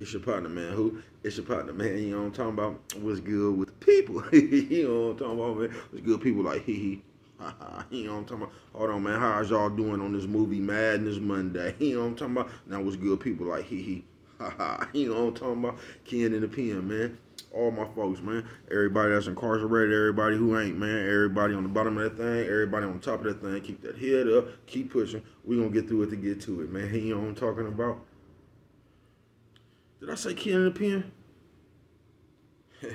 It's your partner, man. Who? It's your partner, man. You know what I'm talking about? What's good with the people? You know what I'm talking about, man? What's good people like hee hee. You know what I'm talking about? Hold on, man. How's y'all doing on this movie Madness Monday? You know what I'm talking about? Now what's good people like hee hee. You know what I'm talking about? Ken and the pen, man. All my folks, man. Everybody that's incarcerated, everybody who ain't, man. Everybody on the bottom of that thing, everybody on top of that thing. Keep that head up. Keep pushing. We gonna get through it to get to it, man. You know what I'm talking about? Did I say Ken and the pen?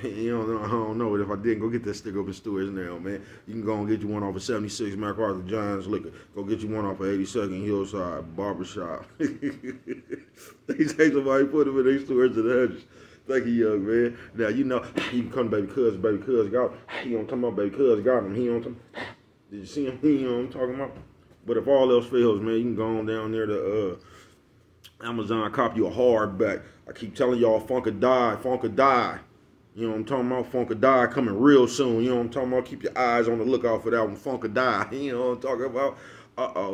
You know, I don't know. If I didn't, go get that stick up in Stewart's now, man. You can go and get you one off of 76 MacArthur Johns Liquor. Go get you one off of 82nd Hillside Barbershop. They say somebody put them in their stores to the hundreds. Thank you, young man. Now, you know, you can come to Baby Cuz. Baby Cuz got him. He don't talk about Baby Cuz got him. He don't talk. Did you see him? He know what I'm talking about? But if all else fails, man, you can go on down there to Amazon, copy you a hardback. I keep telling y'all, Funka die, Funka die. You know what I'm talking about? Funka die coming real soon. You know what I'm talking about? Keep your eyes on the lookout for that one. Funka die. You know what I'm talking about?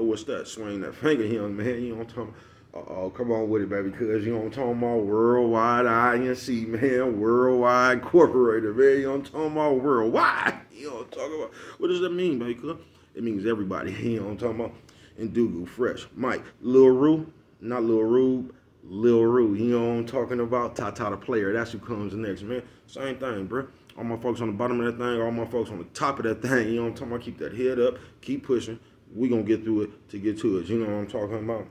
What's that? Swing that finger, young man. You know what I'm talking about? Come on with it, baby, cuz you know what I'm talking about? Worldwide INC, man. Worldwide Incorporated, man. You know what I'm talking about? Worldwide. You know what I'm talking about? What does that mean, baby, cuz? It means everybody. You know what I'm talking about? Indugu, Fresh, Mike, Lil Rue, not Lil Rube. Lil Rue, you know what I'm talking about? Tata the player, that's who comes next, man. Same thing, bro. All my folks on the bottom of that thing, all my folks on the top of that thing, you know what I'm talking about? Keep that head up, keep pushing. We gonna get through it to get to it, you know what I'm talking about?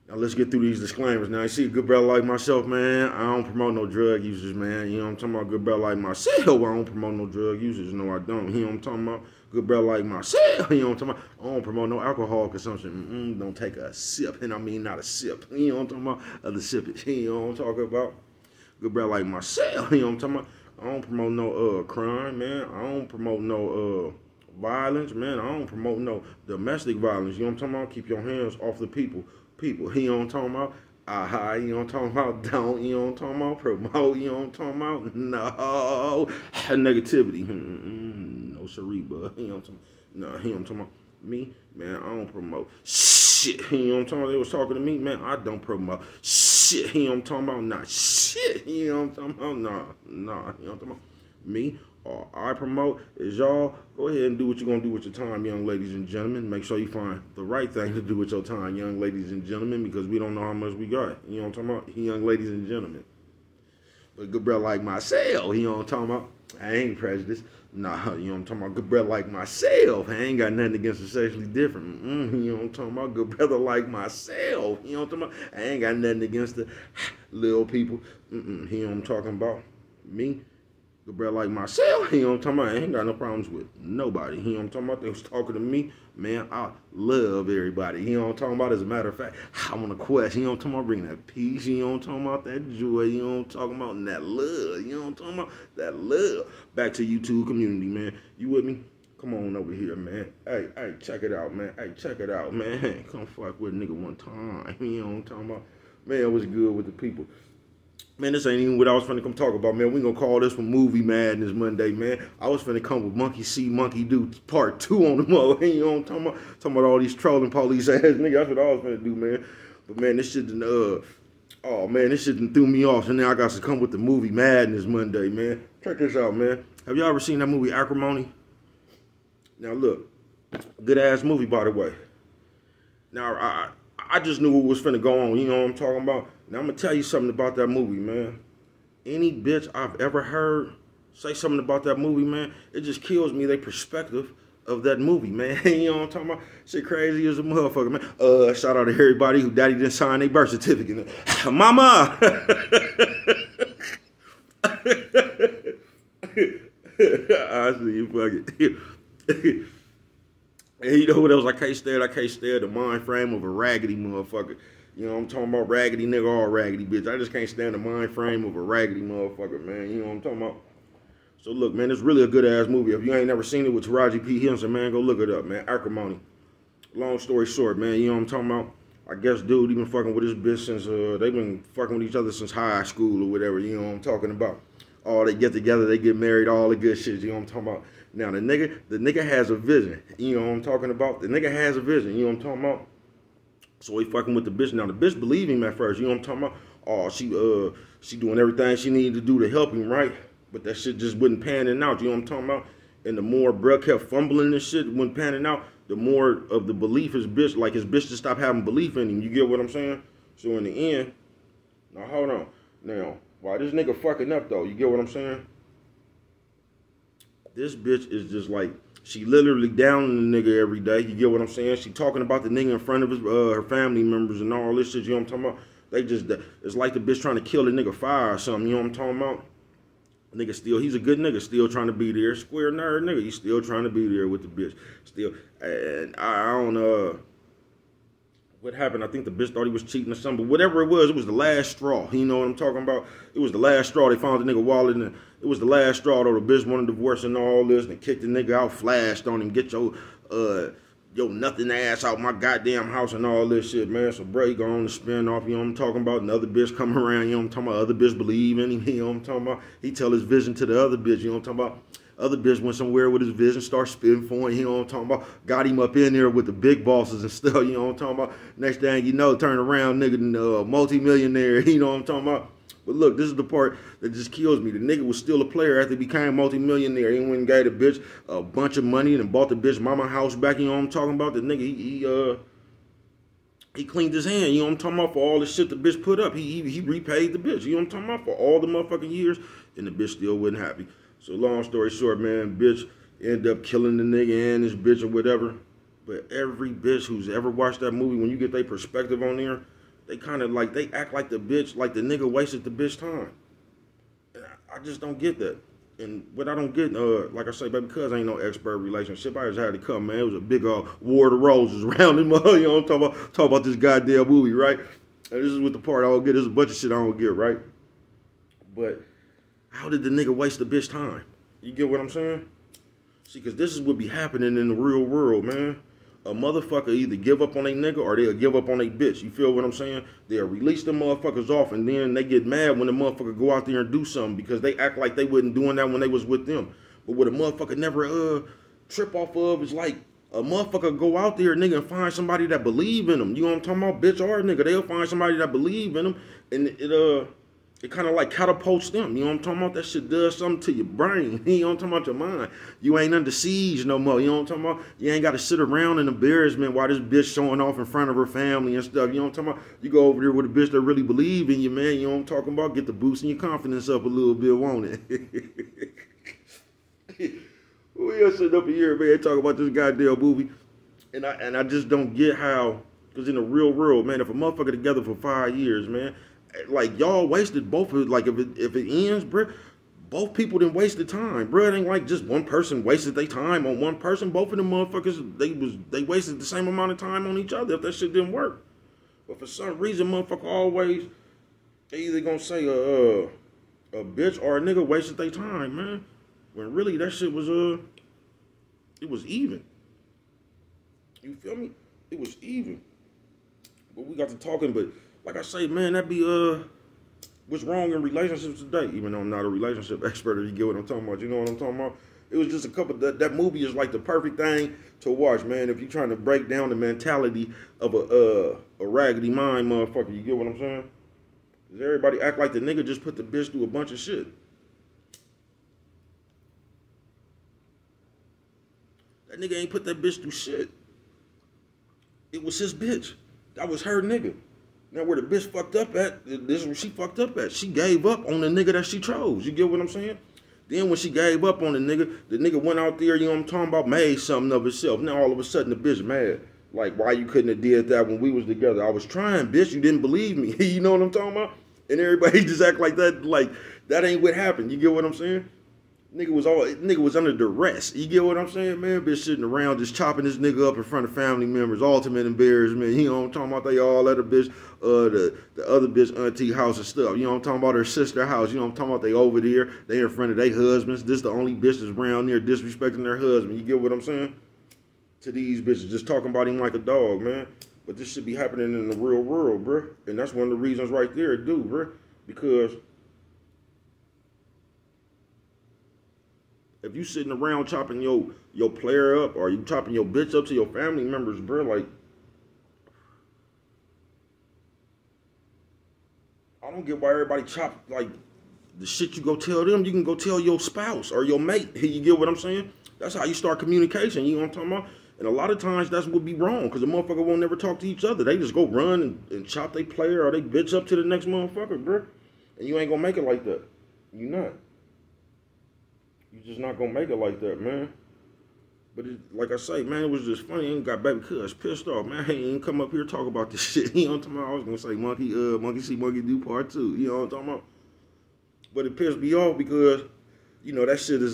Now let's get through these disclaimers. Now you see a good brother like myself, man, I don't promote no drug users, man. You know what I'm talking about? Good brother like myself, I don't promote no drug users. No, I don't. You know what I'm talking about? Good brother like myself, you know what I'm talking about? I don't promote no alcohol consumption. Don't take a sip, and I mean not a sip. You know what I'm talking about? Other sippage. You know what I'm talking about? Good brother like myself, you know what I'm talking about? I don't promote no crime, man. I don't promote no violence, man. I don't promote no domestic violence. You know what I'm talking about? Keep your hands off the people. People, you know what I'm talking about? You know what I'm talking about? Don't, you know what I'm talking about? Promote, you know what I'm talking about? No. Negativity. No siree, bud. You know what I'm talking about? No, you know what I'm talking about? Me, man, I don't promote shit. You know what I'm talking about? They was talking to me, man, I don't promote shit. You know what I'm talking about? Nah, shit. You know what I'm talking about? Nah. You know what I'm talking about? Me, all I promote is y'all go ahead and do what you're going to do with your time, young ladies and gentlemen. Make sure you find the right thing to do with your time, young ladies and gentlemen, because we don't know how much we got. You know what I'm talking about? Young ladies and gentlemen. But good brother like myself, you know what I'm talking about? I ain't prejudiced. Nah, you know what I'm talking about? Good brother like myself. I ain't got nothing against the sexually different. You know what I'm talking about? Good brother like myself. You know what I'm talking about? I ain't got nothing against the little people. You know what I'm talking about? Me? Good brother like myself, you know what I'm talking about? I ain't got no problems with nobody. You know what I'm talking about? They was talking to me. Man, I love everybody. You know what I'm talking about? As a matter of fact, I want to quest. You know what I'm talking about? Bring that peace. You know what I'm talking about? That joy. You know what I'm talking about? And that love. You know what I'm talking about? That love. Back to YouTube community, man. You with me? Come on over here, man. Hey, check it out, man. Hey, check it out, man. Come fuck with a nigga one time. You know what I'm talking about? Man, what's good with the people? Man, this ain't even what I was finna come talk about, man. We gonna call this one Movie Madness Monday, man. I was finna come with Monkey See, Monkey Do Part 2 on the mother. You know what I'm talking about? Talking about all these trolling police ass niggas. That's what I was finna do, man. But man, this shit done, oh man, this shit done threw me off. So now I got to come with the Movie Madness Monday, man. Check this out, man. Have y'all ever seen that movie Acrimony? Now look, good ass movie, by the way. Now I just knew what was finna go on. You know what I'm talking about? Now, I'm going to tell you something about that movie, man. Any bitch I've ever heard say something about that movie, man, it just kills me, their perspective of that movie, man. You know what I'm talking about? Shit crazy as a motherfucker, man. Shout out to everybody who daddy didn't sign their birth certificate. Mama! I see you, fuck it. And you know what else I can't stand? I can't stand the mind frame of a raggedy motherfucker. You know what I'm talking about? Raggedy nigga or raggedy bitch. I just can't stand the mind frame of a raggedy motherfucker, man. You know what I'm talking about? So look, man, it's really a good ass movie. If you ain't never seen it with Taraji P. Henson, man, go look it up, man. Acrimony. Long story short, man, you know what I'm talking about? I guess dude, he been fucking with his bitch since, they been fucking with each other since high school or whatever, you know what I'm talking about? Oh, they get together, they get married, all the good shit, you know what I'm talking about? Now, the nigga has a vision, you know what I'm talking about? The nigga has a vision, you know what I'm talking about? So he fucking with the bitch. Now the bitch believe him at first. You know what I'm talking about? Oh, she doing everything she needed to do to help him, right? But that shit just wasn't panning out. You know what I'm talking about? And the more bruh kept fumbling this shit when panning out, the more of the belief his bitch, like his bitch just stopped having belief in him. You get what I'm saying? So in the end, now hold on. Now, why this nigga fucking up though? You get what I'm saying? This bitch is just like, she literally down the nigga every day. You get what I'm saying? She talking about the nigga in front of his her family members and all this shit. You know what I'm talking about? They just, it's like the bitch trying to kill the nigga fire or something. You know what I'm talking about? Nigga still, he's a good nigga, still trying to be there. Square nerd nigga, he's still trying to be there with the bitch. Still, and I don't know what happened. I think the bitch thought he was cheating or something, but whatever it was the last straw. You know what I'm talking about? It was the last straw. They found the nigga wallet, and it was the last straw, though. The bitch wanted divorce and all this, and kicked the nigga out, flashed on him, get your nothing ass out my goddamn house and all this shit, man. So, bro, he go on to spin off, you know what I'm talking about? Another bitch coming around, you know what I'm talking about? Other bitch believe in him, you know what I'm talking about? He tell his vision to the other bitch, you know what I'm talking about? Other bitch went somewhere with his vision, start spitting for him, you know what I'm talking about? Got him up in there with the big bosses and stuff, you know what I'm talking about? Next thing you know, turn around, nigga, multi-millionaire, you know what I'm talking about? But look, this is the part that just kills me. The nigga was still a player after he became multi-millionaire. He went and gave the bitch a bunch of money and bought the bitch mama house back. You know what I'm talking about? The nigga, he cleaned his hand. You know what I'm talking about? For all the shit the bitch put up. He repaid the bitch. You know what I'm talking about? For all the motherfucking years. And the bitch still wasn't happy. So long story short, man, bitch ended up killing the nigga and his bitch or whatever. But every bitch who's ever watched that movie, when you get their perspective on there, they kind of like, they act like the bitch, like the nigga wasted the bitch time. And I just don't get that. And what I don't get, like I say, baby, because I ain't no expert relationship, I just had to come, man. It was a big war of the roses around him. You know what I'm talking about this goddamn movie, right? And this is what the part I don't get. There's a bunch of shit I don't get, right? But how did the nigga waste the bitch time? You get what I'm saying? See, because this is what be happening in the real world, man. A motherfucker either give up on a nigga or they'll give up on a bitch. You feel what I'm saying? They'll release the motherfuckers off and then they get mad when the motherfucker go out there and do something because they act like they wasn't doing that when they was with them. But what a motherfucker never trip off of is like a motherfucker go out there, nigga, and find somebody that believe in them. You know what I'm talking about? Bitch or nigga, they'll find somebody that believe in them and it kind of like catapults them. You know what I'm talking about? That shit does something to your brain. You know what I'm talking about? Your mind. You ain't under siege no more. You know what I'm talking about? You ain't got to sit around in embarrassment while this bitch showing off in front of her family and stuff. You know what I'm talking about? You go over there with a bitch that really believe in you, man. You know what I'm talking about? Get the boosting your confidence up a little bit, won't it? We are sitting up here, man, talking about this goddamn movie. And I just don't get how, because in the real world, man, if a motherfucker together for 5 years, man, like y'all wasted both of it. Like if it ends, bro, both people didn't waste the time, bro. It ain't like just one person wasted their time on one person. Both of them motherfuckers, they wasted the same amount of time on each other if that shit didn't work. But for some reason, motherfucker always they either gonna say a bitch or a nigga wasted their time, man. When really that shit was it was even. You feel me? It was even. But we got to talking, but like I say, man, that be what's wrong in relationships today. Even though I'm not a relationship expert, if you get what I'm talking about, you know what I'm talking about. It was just a couple. That movie is like the perfect thing to watch, man. If you're trying to break down the mentality of a raggedy mind, motherfucker, you get what I'm saying? Cause everybody act like the nigga just put the bitch through a bunch of shit. That nigga ain't put that bitch through shit. It was his bitch. That was her nigga. Now where the bitch fucked up at, this is where she fucked up at. She gave up on the nigga that she chose. You get what I'm saying? Then when she gave up on the nigga went out there, you know what I'm talking about, made something of himself. Now all of a sudden the bitch mad. Like, why you couldn't have did that when we was together? I was trying, bitch. You didn't believe me. You know what I'm talking about? And everybody just act like that, like that ain't what happened. You get what I'm saying? Nigga was under duress. You get what I'm saying, man? Bitch sitting around just chopping this nigga up in front of family members. Ultimate embarrassment. You know what I'm talking about? They all at a bitch, the other bitch auntie house and stuff. You know what I'm talking about? Her sister house. You know what I'm talking about? They over there. They in front of their husbands. This the only bitch that's around there disrespecting their husband. You get what I'm saying? To these bitches, just talking about him like a dog, man. But this should be happening in the real world, bruh. And that's one of the reasons right there, dude, bruh. Because if you sitting around chopping your player up or you chopping your bitch up to your family members, bro, like, I don't get why everybody chop like the shit you go tell them, you can go tell your spouse or your mate. You get what I'm saying? That's how you start communication. You know what I'm talking about? And a lot of times that's what be wrong because the motherfucker won't never talk to each other. They just go run and chop their player or they bitch up to the next motherfucker, bro. And you ain't gonna make it like that. You not. You just not gonna make it like that, man. But it, like I say, man, it was just funny. He ain't got baby cuz pissed off, man. He ain't come up here talk about this shit. You know what I'm talking about? I was gonna say monkey see, monkey do part 2. You know what I'm talking about? But it pissed me off because, you know, that shit is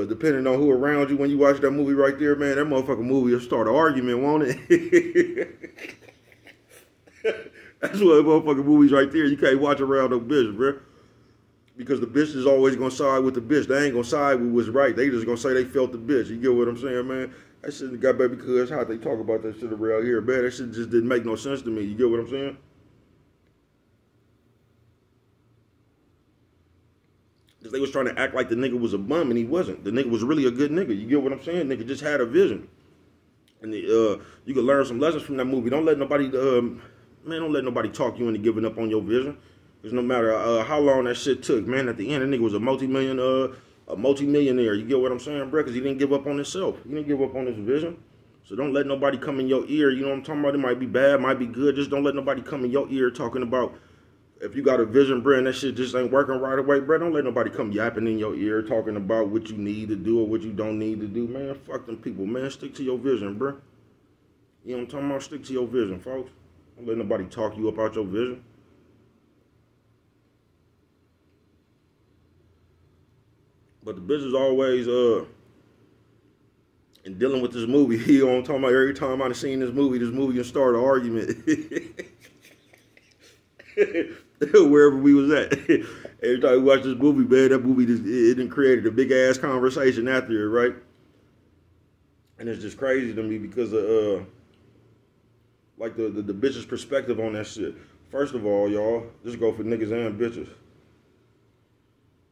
depending on who around you when you watch that movie right there, man. That motherfucking movie will start an argument, won't it? That's what motherfucking movies right there. You can't watch around no bitch, bro. Because the bitch is always gonna side with the bitch. They ain't gonna side with what's right. They just gonna say they felt the bitch. You get what I'm saying, man? That shit got baby cuz how they talk about that shit around here, man. That shit just didn't make no sense to me. You get what I'm saying? Because they was trying to act like the nigga was a bum and he wasn't. The nigga was really a good nigga. You get what I'm saying? Nigga just had a vision. And you can learn some lessons from that movie. Don't let nobody, don't let nobody talk you into giving up on your vision. Because no matter how long that shit took, man, at the end, that nigga was a multi-millionaire. You get what I'm saying, bro? Because he didn't give up on himself. He didn't give up on his vision. So don't let nobody come in your ear. You know what I'm talking about? It might be bad, might be good. Just don't let nobody come in your ear talking about if you got a vision, bro, and that shit just ain't working right away, bro. Don't let nobody come yapping in your ear talking about what you need to do or what you don't need to do, man. Fuck them people, man. Stick to your vision, bro. You know what I'm talking about? Stick to your vision, folks. Don't let nobody talk you up out your vision. But the bitch is always, in dealing with this movie, you know what I'm talking about? Every time I've seen this movie can start an argument. Wherever we was at. Every time we watched this movie, man, that movie just, it done created a big-ass conversation after it, right? And it's just crazy to me because of, like, the bitch's perspective on that shit. First of all, y'all, this go for niggas and bitches.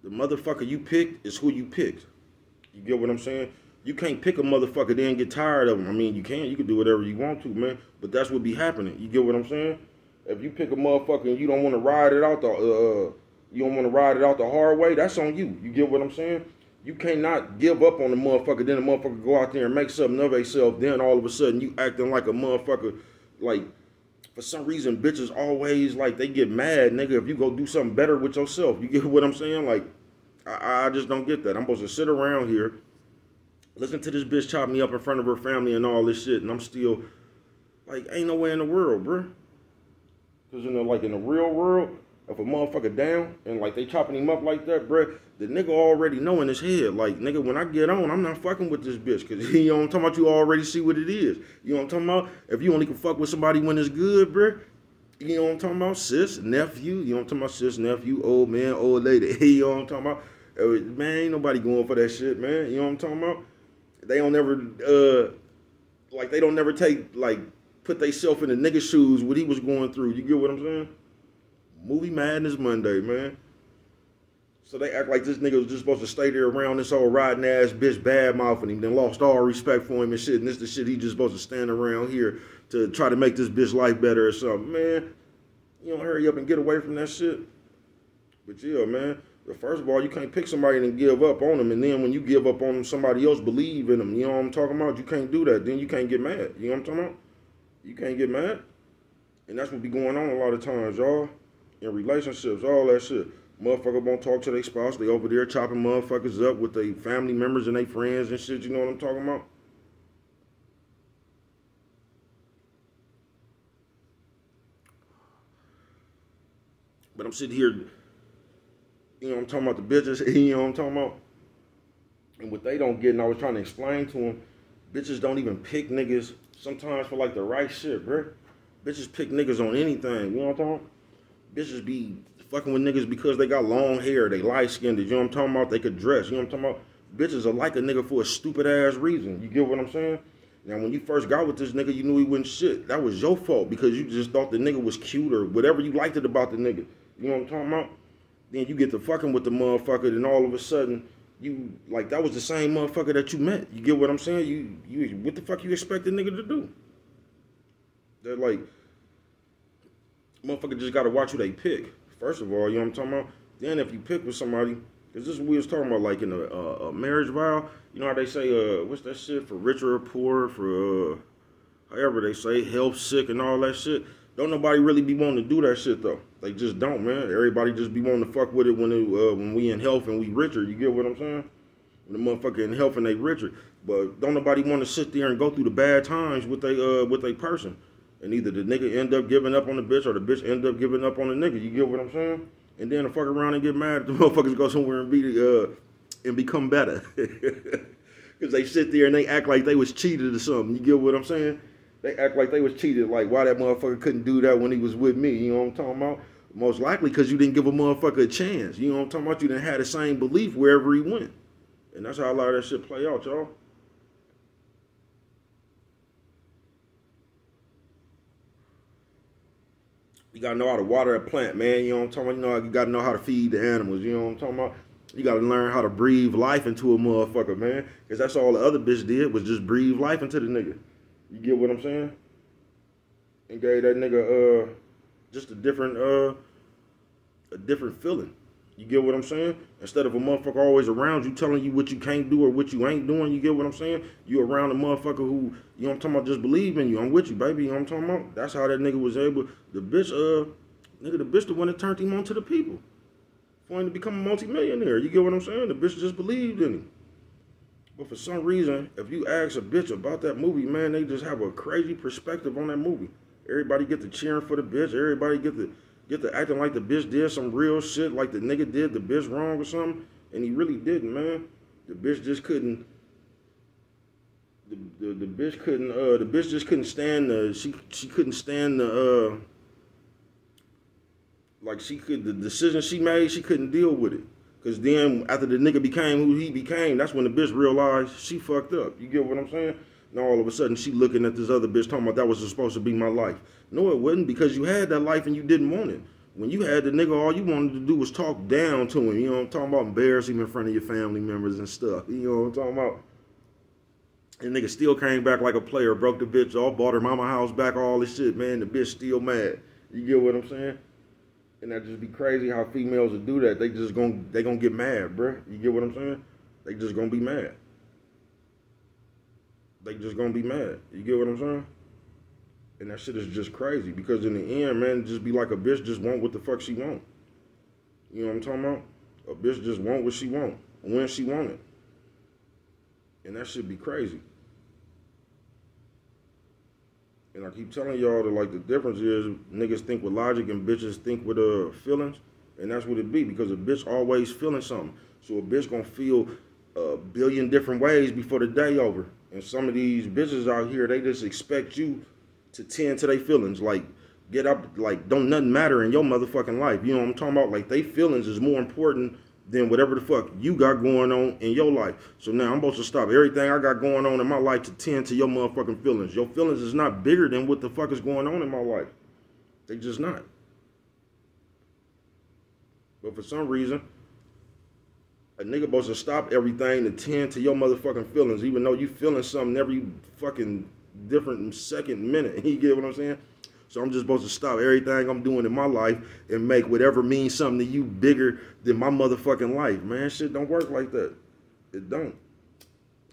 The motherfucker you picked is who you picked. You get what I'm saying? You can't pick a motherfucker then get tired of him. I mean, you can do whatever you want to, man. But that's what be happening. You get what I'm saying? If you pick a motherfucker and you don't want to ride it out the hard way, that's on you. You get what I'm saying? You cannot give up on the motherfucker, then the motherfucker go out there and make something of himself, then all of a sudden you acting like a motherfucker, like, for some reason, bitches always, like, they get mad, nigga, if you go do something better with yourself. You get what I'm saying? Like, I just don't get that. I'm supposed to sit around here, listen to this bitch chop me up in front of her family and all this shit, and I'm still, like, ain't no way in the world, bruh. Because, in the real world, if a motherfucker down and, like, they chopping him up like that, bruh, the nigga already know in his head, like, nigga, when I get on, I'm not fucking with this bitch. Because, you know what I'm talking about? You already see what it is. You know what I'm talking about? If you only can fuck with somebody when it's good, bruh, you know what I'm talking about? Sis, nephew, you know what I'm talking about? Sis, nephew, old man, old lady. You know what I'm talking about? Man, ain't nobody going for that shit, man. You know what I'm talking about? They don't never, they don't never take, like, put theyself in the nigga shoes, what he was going through. You get what I'm saying? Movie Madness Monday, man. So they act like this nigga was just supposed to stay there around this old riding ass bitch bad mouthing him, then lost all respect for him and shit, and this the shit he just supposed to stand around here to try to make this bitch life better or something. Man, you don't hurry up and get away from that shit. But yeah, man, first of all, you can't pick somebody and give up on them, and then when you give up on them, somebody else believe in them. You know what I'm talking about? You can't do that. Then you can't get mad. You know what I'm talking about? You can't get mad. And that's what be going on a lot of times, y'all. In relationships, all that shit. Motherfucker won't talk to their spouse. They over there chopping motherfuckers up with their family members and their friends and shit. You know what I'm talking about? But I'm sitting here, you know what I'm talking about, the bitches, you know what I'm talking about? And what they don't get, and I was trying to explain to them, bitches don't even pick niggas sometimes for, like, the right shit, bro. Bitches pick niggas on anything, you know what I'm talking about? Bitches be fucking with niggas because they got long hair, they light-skinned, you know what I'm talking about? They could dress, you know what I'm talking about? Bitches are like a nigga for a stupid-ass reason, you get what I'm saying? Now, when you first got with this nigga, you knew he wasn't shit. That was your fault because you just thought the nigga was cute or whatever you liked it about the nigga. You know what I'm talking about? Then you get to fucking with the motherfucker, and all of a sudden, you, like, that was the same motherfucker that you met. You get what I'm saying? You what the fuck you expect the nigga to do? They're like, motherfucker just gotta watch who they pick. First of all, you know what I'm talking about? Then if you pick with somebody, because this is what we was talking about, like in a marriage vow, you know how they say, what's that shit, for richer or poor, for, however they say, health, sick, and all that shit. Don't nobody really be wanting to do that shit, though. They just don't, man. Everybody just be wanting to fuck with it when we in health and we richer. You get what I'm saying? When the motherfucker in health and they richer. But don't nobody want to sit there and go through the bad times with they person. And either the nigga end up giving up on the bitch or the bitch end up giving up on the nigga. You get what I'm saying? And then the fuck around and get mad if the motherfuckers go somewhere and become better. Because they sit there and they act like they was cheated or something. You get what I'm saying? They act like they was cheated, like why that motherfucker couldn't do that when he was with me. You know what I'm talking about? Most likely because you didn't give a motherfucker a chance. You know what I'm talking about? You didn't have the same belief wherever he went. And that's how a lot of that shit play out, y'all. You gotta know how to water a plant, man. You know what I'm talking about? You gotta know how to feed the animals. You know what I'm talking about? You gotta learn how to breathe life into a motherfucker, man. Because that's all the other bitch did was just breathe life into the nigga. You get what I'm saying? And gave that nigga just a different feeling. You get what I'm saying? Instead of a motherfucker always around you telling you what you can't do or what you ain't doing, you get what I'm saying? You around a motherfucker who, you know what I'm talking about, just believe in you. I'm with you, baby. You know what I'm talking about? That's how that nigga was able, the bitch, the bitch the one that turned him on to the people. For him to become a multimillionaire. You get what I'm saying? The bitch just believed in him. But for some reason, if you ask a bitch about that movie, man, they just have a crazy perspective on that movie. Everybody get to cheering for the bitch. Everybody get to acting like the bitch did some real shit, like the nigga did the bitch wrong or something, and he really didn't, man. The bitch just couldn't. The bitch couldn't. The bitch just couldn't stand the. She couldn't stand the. Like the decision she made, she couldn't deal with it. Cause then after the nigga became who he became, that's when the bitch realized she fucked up. You get what I'm saying? Now all of a sudden she looking at this other bitch talking about that was supposed to be my life. No, it wasn't, because you had that life and you didn't want it. When you had the nigga, all you wanted to do was talk down to him. You know what I'm talking about? Embarrass him in front of your family members and stuff. You know what I'm talking about? And nigga still came back like a player, broke the bitch off, bought her mama house back, all this shit, man. The bitch still mad. You get what I'm saying? And that just be crazy how females will do that. They gonna get mad, bruh. You get what I'm saying? They just gonna be mad. They just gonna be mad. You get what I'm saying? And that shit is just crazy, because in the end, man, just be like a bitch just want what the fuck she want. You know what I'm talking about? A bitch just want what she want, when she want it. And that should be crazy. And I keep telling y'all that, like, the difference is niggas think with logic and bitches think with feelings. And that's what it be, because a bitch always feeling something. So a bitch gonna feel a billion different ways before the day over. And some of these bitches out here, they just expect you to tend to their feelings. Like, get up, like, don't nothing matter in your motherfucking life. You know what I'm talking about? Like, they feelings is more important than whatever the fuck you got going on in your life. So now I'm supposed to stop everything I got going on in my life to tend to your motherfucking feelings. Your feelings is not bigger than what the fuck is going on in my life. They just not. But for some reason, a nigga supposed to stop everything to tend to your motherfucking feelings, even though you feeling something every fucking different second, minute. You get what I'm saying? So I'm just supposed to stop everything I'm doing in my life and make whatever means something to you bigger than my motherfucking life. Man, shit don't work like that. It don't.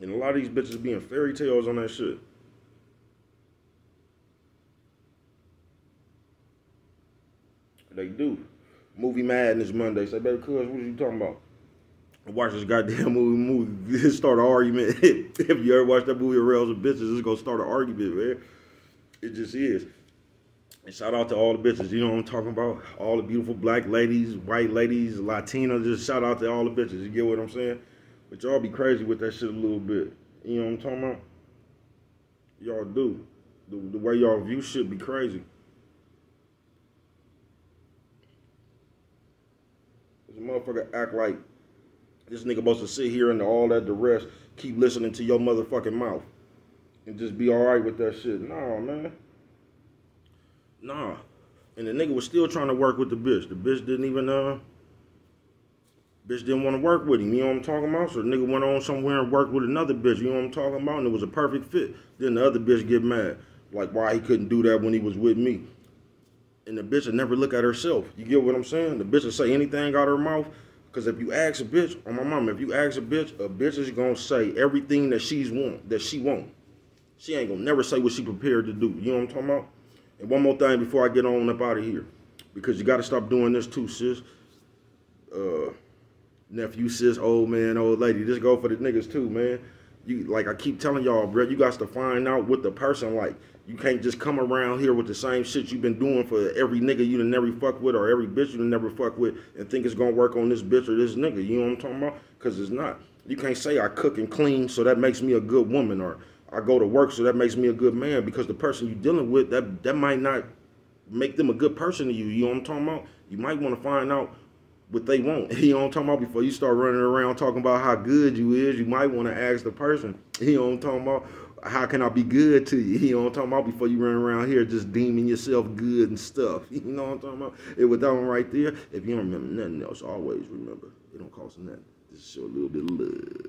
And a lot of these bitches being fairy tales on that shit. They do. Movie Madness Monday. Say, baby, cuz, what are you talking about? I watch this goddamn movie start an argument. If you ever watch that movie, Rails and Bitches, it's gonna start an argument, man. It just is. And shout out to all the bitches, you know what I'm talking about? All the beautiful black ladies, white ladies, Latinas, just shout out to all the bitches, you get what I'm saying? But y'all be crazy with that shit a little bit. You know what I'm talking about? Y'all do. The way y'all view shit be crazy. This motherfucker act like this nigga supposed to sit here and all that duress, keep listening to your motherfucking mouth and just be alright with that shit. Nah, man. Nah. And the nigga was still trying to work with the bitch. The bitch didn't even, bitch didn't want to work with him. You know what I'm talking about? So the nigga went on somewhere and worked with another bitch. You know what I'm talking about? And it was a perfect fit. Then the other bitch get mad. Like, why he couldn't do that when he was with me. And the bitch will never look at herself. You get what I'm saying? The bitch will say anything out of her mouth. Because if you ask a bitch, on my mama, if you ask a bitch is going to say everything that she want. She ain't going to never say what she prepared to do. You know what I'm talking about? And one more thing before I get on up out of here. Because you got to stop doing this too, sis. Nephew, sis, old man, old lady. This go for the niggas too, man. You, like I keep telling y'all, bro, you got to find out what the person like. You can't just come around here with the same shit you've been doing for every nigga you done never fuck with or every bitch you done never fuck with and think it's gonna work on this bitch or this nigga. You know what I'm talking about? Because it's not. You can't say I cook and clean so that makes me a good woman, or I go to work so that makes me a good man, because the person you're dealing with, that might not make them a good person to you. You know what I'm talking about? You might want to find out what they want. You know what I'm talking about? Before you start running around talking about how good you is, you might want to ask the person, you know what I'm talking about? How can I be good to you? You know what I'm talking about? Before you run around here just deeming yourself good and stuff. You know what I'm talking about? It was that one right there. If you don't remember nothing else, always remember, it don't cost nothing. Just show a little bit of love.